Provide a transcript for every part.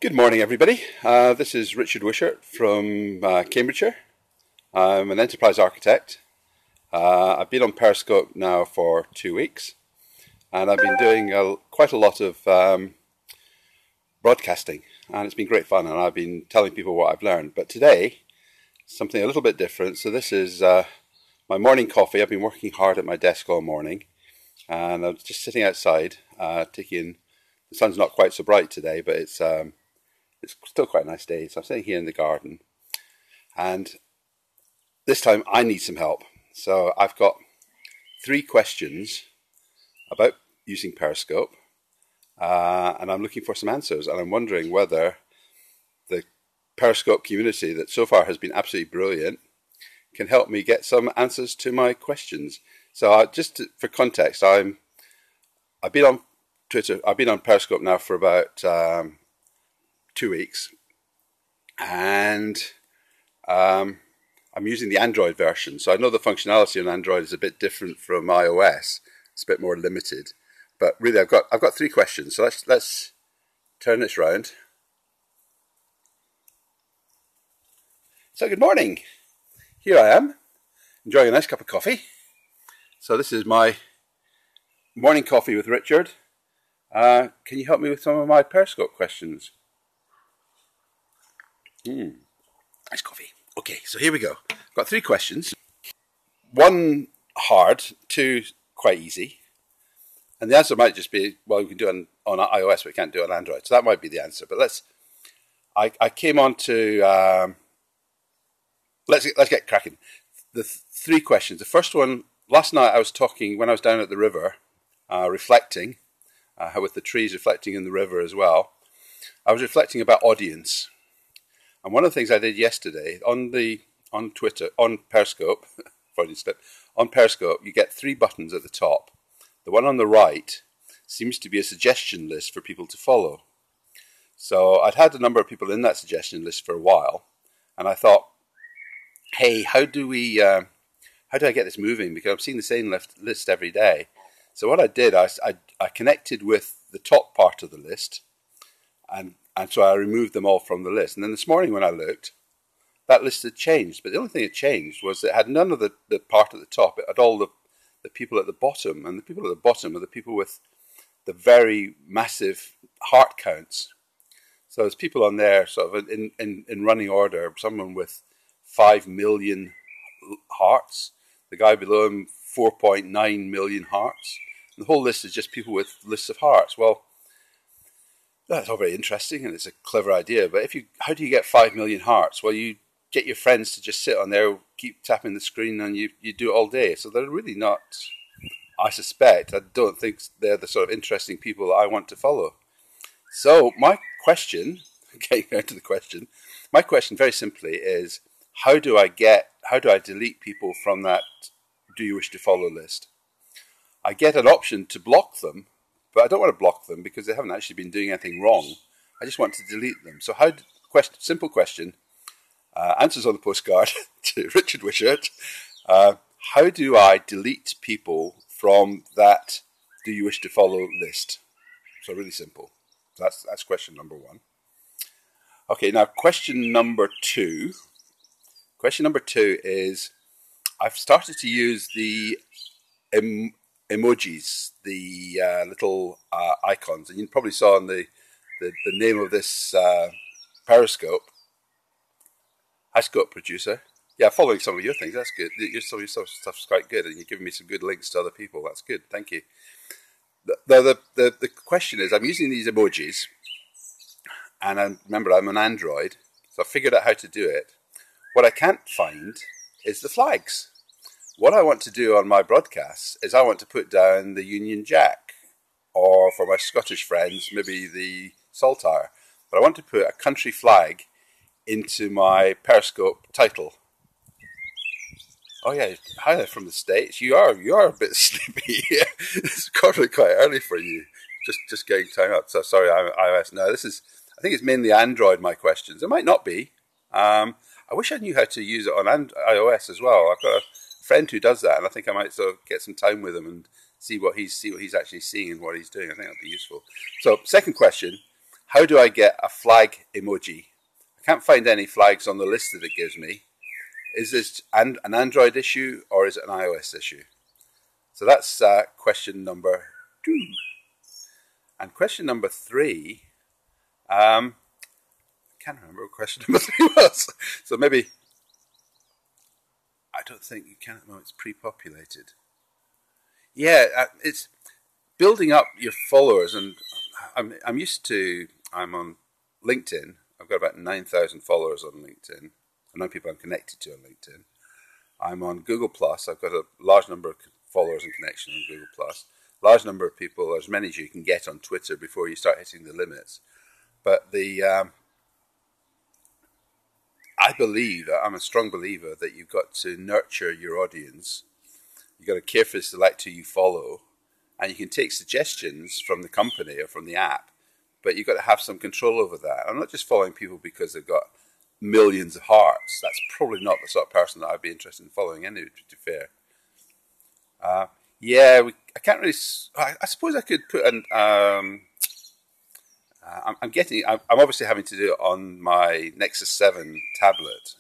Good morning, everybody. This is Richard Wishart from Cambridgeshire. I'm an enterprise architect. I've been on Periscope now for 2 weeks, and I've been doing quite a lot of broadcasting, and it's been great fun, and I've been telling people what I've learned. But today, something a little bit different. So this is my morning coffee. I've been working hard at my desk all morning, and I'm just sitting outside taking. The sun's not quite so bright today, but it's still quite a nice day. So I'm sitting here in the garden, and this time I need some help. So I've got 3 questions about using Periscope, and I'm looking for some answers. And I'm wondering whether the Periscope community that so far has been absolutely brilliant can help me get some answers to my questions. So for context, I've been on Twitter. I've been on Periscope now for about 2 weeks, and I'm using the Android version. So I know the functionality on Android is a bit different from iOS. It's a bit more limited, but really I've got 3 questions. So let's turn this round. So good morning. Here I am, enjoying a nice cup of coffee. So this is my morning coffee with Richard. Can you help me with some of my Periscope questions? Nice coffee. Okay, so here we go. I've got 3 questions. 1 hard, 2 quite easy. And the answer might just be, well, we can do it on iOS, but we can't do it on Android. So that might be the answer. But I came on to, let's get cracking. The 3 questions. The first one, last night I was talking, when I was down at the river, reflecting, with the trees reflecting in the river as well. I was reflecting about audience. And one of the things I did yesterday on Periscope, on Periscope, you get 3 buttons at the top. The one on the right seems to be a suggestion list for people to follow. So I'd had a number of people in that suggestion list for a while, and I thought, hey, how do I get this moving? Because I'm seeing the same list every day. So what I did, I connected with the top part of the list, and so I removed them all from the list. And then this morning when I looked, that list had changed. But the only thing it changed was it had none of the part at the top. It had all the people at the bottom. And the people at the bottom are the people with the very massive heart counts. So there's people on there sort of in running order. Someone with 5 million hearts. The guy below him, 4.9 million hearts. And the whole list is just people with lists of hearts. Well, that's all very interesting, and it's a clever idea. But how do you get 5 million hearts? Well, you get your friends to just sit on there, keep tapping the screen, and you do it all day. So they're really not, I don't think they're the sort of interesting people that I want to follow. So my question, getting down to the question, my question very simply is, how do I delete people from that do you wish to follow list? I get an option to block them, but I don't want to block them because they haven't actually been doing anything wrong. I just want to delete them. So simple question, answers on the postcard to Richard Wishart. How do I delete people from that do you wish to follow list? So really simple. That's question number 1. Okay, now question number 2. Question number 2 is, I've started to use the emojis, the little icons, and you probably saw on the name of this Periscope. Hi, Scope producer. Yeah, following some of your things. That's good. Some of your stuff's quite good, and you're giving me some good links to other people. That's good. Thank you. The question is, I'm using these emojis, and remember, I'm an Android, so I figured out how to do it. What I can't find is the flags. What I want to do on my broadcasts is I want to put down the Union Jack, or for my Scottish friends, maybe the Saltire. But I want to put a country flag into my Periscope title. Oh yeah, hi there from the States. You are a bit sleepy. It's probably quite early for you. Just getting time up. So sorry, iOS. No, I think it's mainly Android. My questions. It might not be. I wish I knew how to use it on iOS as well. I've got a friend who does that, and I think I might sort of get some time with him and see what he's actually seeing and what he's doing. I think that'd be useful. So, second question: how do I get a flag emoji? I can't find any flags on the list that it gives me. Is this an Android issue or is it an iOS issue? So that's question number 2. And question number 3, I can't remember what question number 3 was. So maybe, I don't think you can at the moment, it's pre-populated. Yeah, it's building up your followers, and I'm on LinkedIn. I've got about 9,000 followers on LinkedIn. I know people I'm connected to on LinkedIn. I'm on Google Plus. I've got a large number of followers and connections on Google Plus. Large number of people, as many as you can get on Twitter before you start hitting the limits. But I believe, I'm a strong believer that you've got to nurture your audience. You've got to carefully select who you follow, and you can take suggestions from the company or from the app, but you've got to have some control over that. I'm not just following people because they've got millions of hearts. That's probably not the sort of person that I'd be interested in following anyway, to be fair. I can't really. I suppose I could put an. I'm obviously having to do it on my Nexus 7 tablet,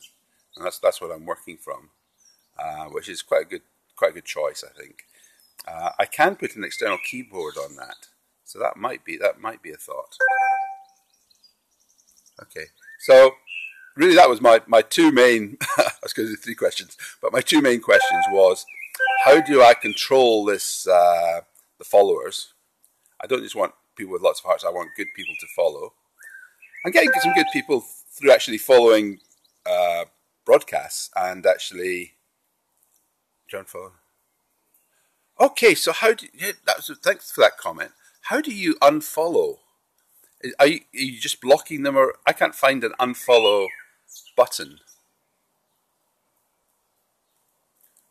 and that's what I'm working from, which is quite a good choice, I think. I can put an external keyboard on that, so that might be a thought. Okay, so really that was my two main. I was going to do 3 questions, but my 2 main questions was, how do I control this the followers? I don't just want people with lots of hearts. I want good people to follow. I'm getting some good people through actually following broadcasts and actually John follow. Okay, so how do you, thanks for that comment. How do you unfollow? Are you just blocking them, or I can't find an unfollow button?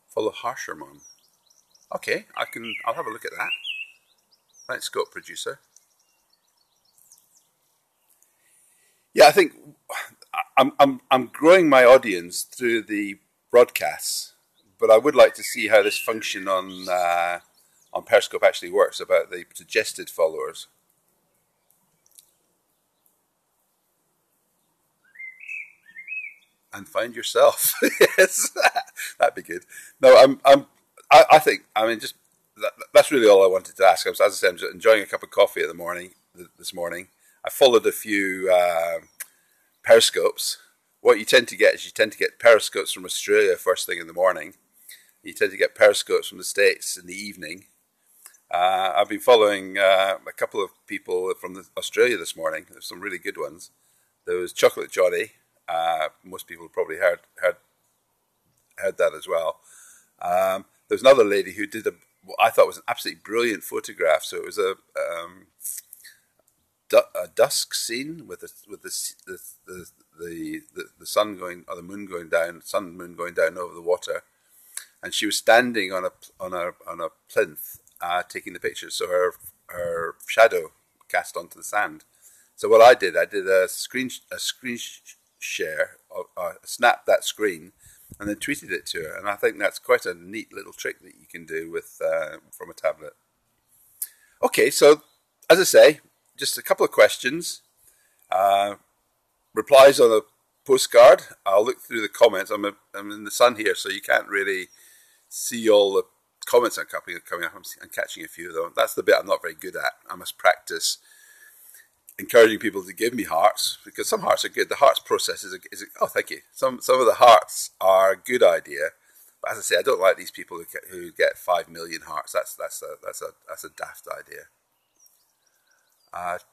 Follow Harsherman. Okay, I'll have a look at that. Thanks, Scope Producer. Yeah, I think I'm growing my audience through the broadcasts, but I would like to see how this function on Periscope actually works about the suggested followers. And find yourself. Yes, that'd be good. No, I think, just that's really all I wanted to ask. As I said, I'm just enjoying a cup of coffee this morning. I followed a few periscopes. What you tend to get is periscopes from Australia first thing in the morning. You tend to get periscopes from the States in the evening. I've been following a couple of people from Australia this morning. There's some really good ones. There was Chocolate Johnny. Most people probably heard that as well. There's another lady who did what I thought was an absolutely brilliant photograph. So it was a dusk scene with the sun going, or the moon going down, sun and moon going down over the water, and she was standing on a plinth taking the pictures. So her shadow cast onto the sand. So what I did a screen share, snapped that screen, and then tweeted it to her. And I think that's quite a neat little trick that you can do with from a tablet. Okay, so as I say, just a couple of questions, replies on a postcard. I'll look through the comments. I'm in the sun here, so you can't really see all the comments that are coming up. I'm catching a few of them. That's the bit I'm not very good at. I must practice encouraging people to give me hearts, because some hearts are good. The hearts process is oh, thank you. Some of the hearts are a good idea, but as I say, I don't like these people who get 5 million hearts. That's a daft idea.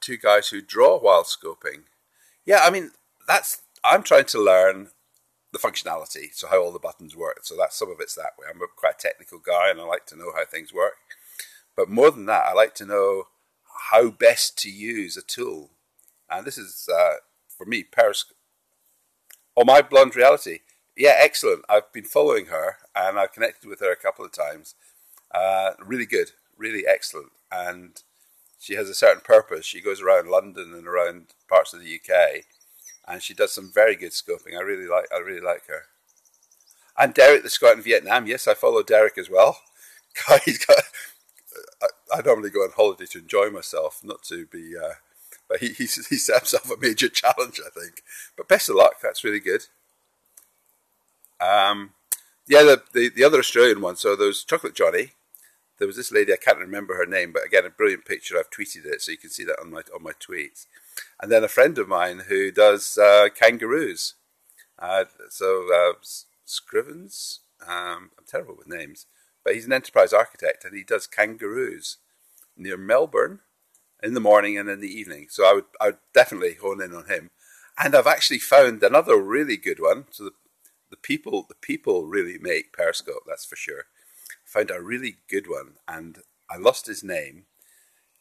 2 guys who draw while scoping. Yeah, I'm trying to learn the functionality, so how all the buttons work. So some of it's that way. I'm quite a technical guy, and I like to know how things work. But more than that, I like to know how best to use a tool. And this is, for me, Periscope. Oh, My Blonde Reality. Yeah, excellent. I've been following her, and I've connected with her a couple of times. Really good, really excellent. And she has a certain purpose. She goes around London and around parts of the UK, and she does some very good scoping. I really like her. And Derek, the Scout in Vietnam. Yes, I follow Derek as well. I normally go on holiday to enjoy myself, not to be But he set himself a major challenge, I think. But best of luck. That's really good. Yeah, the other Australian one. So there was Chocolate Johnny. There was this lady, I can't remember her name, but again, a brilliant picture. I've tweeted it, so you can see that on my tweets. And then a friend of mine who does kangaroos. Scrivens. I'm terrible with names, but he's an enterprise architect, and he does kangaroos near Melbourne in the morning and in the evening. So I would definitely hone in on him. And I've actually found another really good one. So the people really make Periscope, that's for sure. I found a really good one, and I lost his name.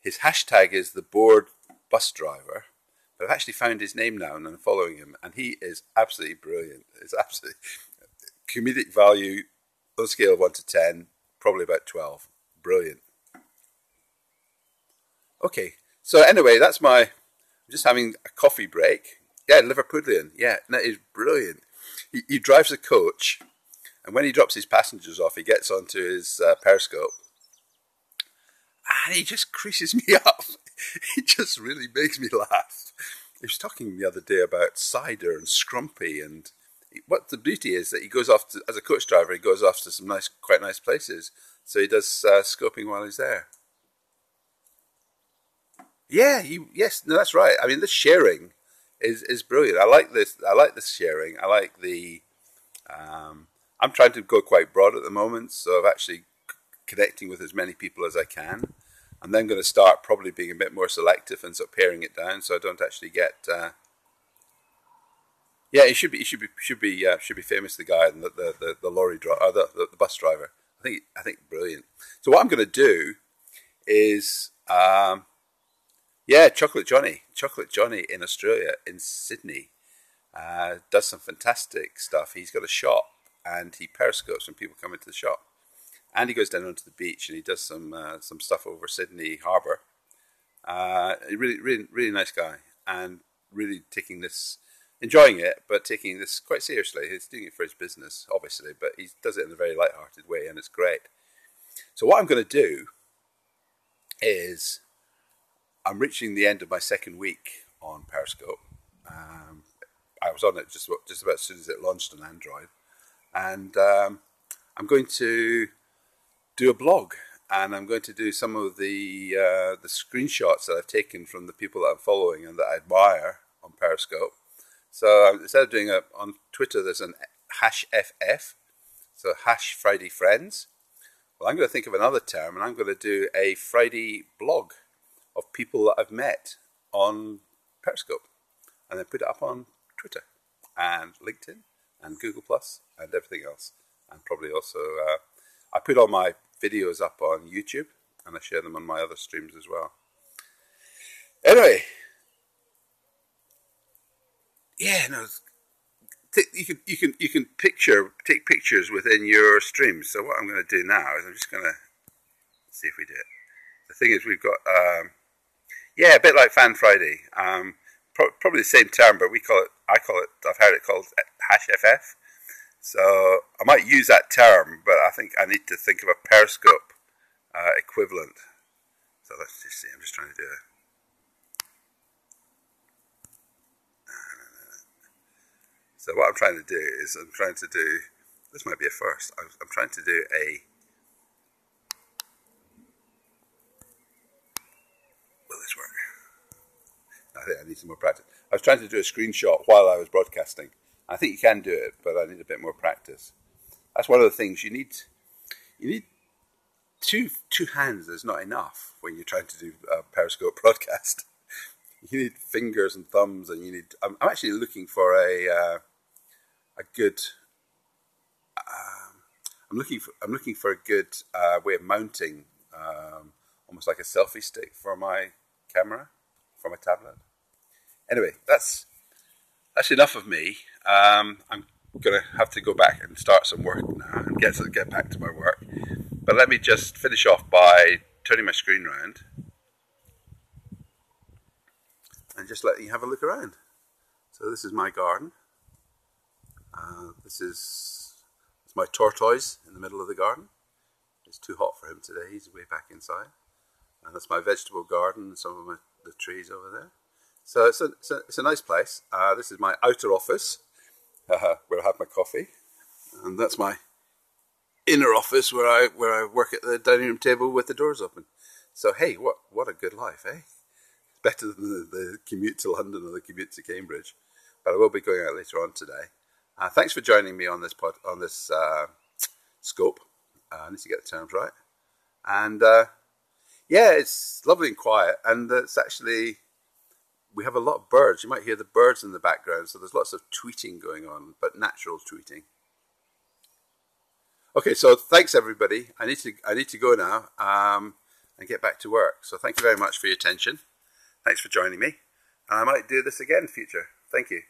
His hashtag is the bored bus driver, but I've actually found his name now and I'm following him, and he is absolutely brilliant. It's absolutely comedic value on a scale of 1 to 10, probably about 12. Brilliant. Okay, so anyway, I'm just having a coffee break. Yeah, Liverpudlian. Yeah, that is brilliant. He drives a coach, and when he drops his passengers off, he gets onto his Periscope, and he just creases me up. He just really makes me laugh. He was talking the other day about cider and scrumpy, and what the beauty is that he goes off to, as a coach driver, he goes off to some quite nice places. So he does scoping while he's there. Yeah, yes, no, that's right. I mean, this sharing is brilliant. I like this. I like this sharing. I like the. I'm trying to go quite broad at the moment, so I'm actually connecting with as many people as I can. I'm then going to start probably being a bit more selective and sort of paring it down, so I don't actually get. Yeah, he should be famous. The guy and the lorry driver, the bus driver. I think brilliant. So what I'm going to do is. Yeah, Chocolate Johnny in Australia, in Sydney, does some fantastic stuff. He's got a shop, and he periscopes when people come into the shop, and he goes down onto the beach and he does some stuff over Sydney Harbour. Really nice guy, and really enjoying it, but taking this quite seriously. He's doing it for his business, obviously, but he does it in a very light-hearted way, and it's great. So what I'm going to do is. I'm reaching the end of my second week on Periscope. I was on it just about as soon as it launched on Android, and I'm going to do a blog, and I'm going to do some of the screenshots that I've taken from the people that I'm following and that I admire on Periscope. So instead of doing on Twitter, there's an #FF, so #FridayFriends. Well, I'm going to think of another term, and I'm going to do a Friday blog of people that I've met on Periscope, and then put it up on Twitter and LinkedIn and Google Plus and everything else, and probably also I put all my videos up on YouTube, and I share them on my other streams as well. Anyway, yeah, no, you can take pictures within your streams. So what I'm going to do now is I'm just going to see if we do it. The thing is, we've got. Yeah, a bit like Fan Friday. Probably the same term, but I've heard it called #FF. So I might use that term, but I think I need to think of a Periscope equivalent. So let's just see. I'm just trying to do it. So what I'm trying to do is this might be a first. I'm trying to do a. Will this work? I think I need some more practice. I was trying to do a screenshot while I was broadcasting. I think you can do it, but I need a bit more practice. That's one of the things you need. You need two hands. Is not enough when you're trying to do a Periscope broadcast. You need fingers and thumbs, and you need. I'm actually looking for a good. I'm looking for a good way of mounting, almost like a selfie stick for my camera, for my tablet. Anyway, that's enough of me. I'm gonna have to go back and start some work now and get back to my work. But let me just finish off by turning my screen around and just letting you have a look around. So this is my garden. This is my tortoise in the middle of the garden. It's too hot for him today. He's way back inside. And that's my vegetable garden and some of the trees over there. So it's a nice place. This is my outer office where I have my coffee, and that's my inner office where I work at the dining room table with the doors open. So hey, what a good life, eh? Better than the commute to London or the commute to Cambridge. But I will be going out later on today. Thanks for joining me on this scope. I need to get the terms right. And yeah, it's lovely and quiet, and it's actually, we have a lot of birds. You might hear the birds in the background, so there's lots of tweeting going on, but natural tweeting. Okay, so thanks everybody. I need to go now and get back to work. So thank you very much for your attention. Thanks for joining me. I might do this again in future. Thank you.